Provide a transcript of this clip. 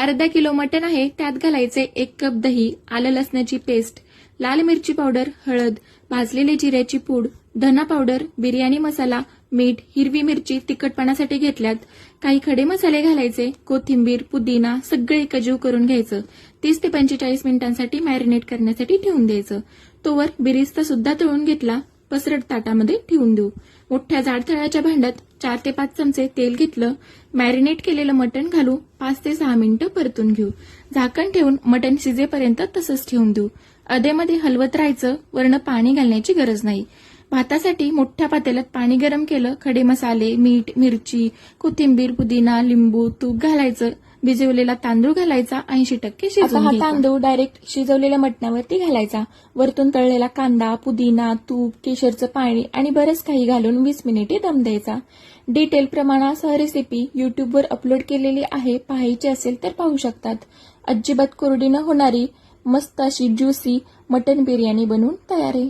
अर्धा किलो मटण आहे, त्यात घालायचे 1 कप दही, आलं लसणाची पेस्ट, लाल मिरची पावडर, हळद, भाजलेली जिऱ्याची पूड, धना पावडर, बिर्याणी मसाला, मीठ, हिरवी मिरची तिखटपणासाठी घेतल्यात, काही खडे मसाले घालायचे, कोथिंबीर, पुदिना सगळे एकजीव करून घ्यायचं. 30 ते 45 मिनिटांसाठी मॅरिनेट करण्यासाठी ठेवून द्यायचं. तोवर बिरिस्ता सुद्धा तळून घेतला, पसरट ताटामध्ये ठेवून देऊ. मोठ्या जाड तळ्याच्या भांड्यात 4 ते 5 चमचे तेल घेतलं, मॅरिनेट केलेलं मटण घालू, 5 ते 6 मिनिटं परतून घेऊ. झाकण ठेवून मटण शिजेपर्यंत तसंच ठेवून देऊ. अधेमध्ये हलवत राहायचं, वरनं पाणी घालण्याची गरज नाही. भातासाठी मोठ्या पातेल्यात पाणी गरम केलं, खडे मसाले, मीठ, मिरची, कोथिंबीर, पुदिना, लिंबू, तूप घालायचं. भिजवलेला तांदूळ घालायचा, 80% शिजवून घ्यायचा. तांदूळ डायरेक्ट शिजवलेल्या मटणावरती घालायचा. वरतून तळलेला कांदा, पुदिना, तूप, केशरचं पाणी आणि बरंच काही घालून 20 मिनिटे दम द्यायचा. डिटेल प्रमाणासह रेसिपी युट्यूबवर अपलोड केलेली आहे, पाहायची असेल तर पाहू शकतात. अजिबात कोरडी न होणारी मस्त अशी ज्युसी मटण बिर्याणी बनवून तयार आहे.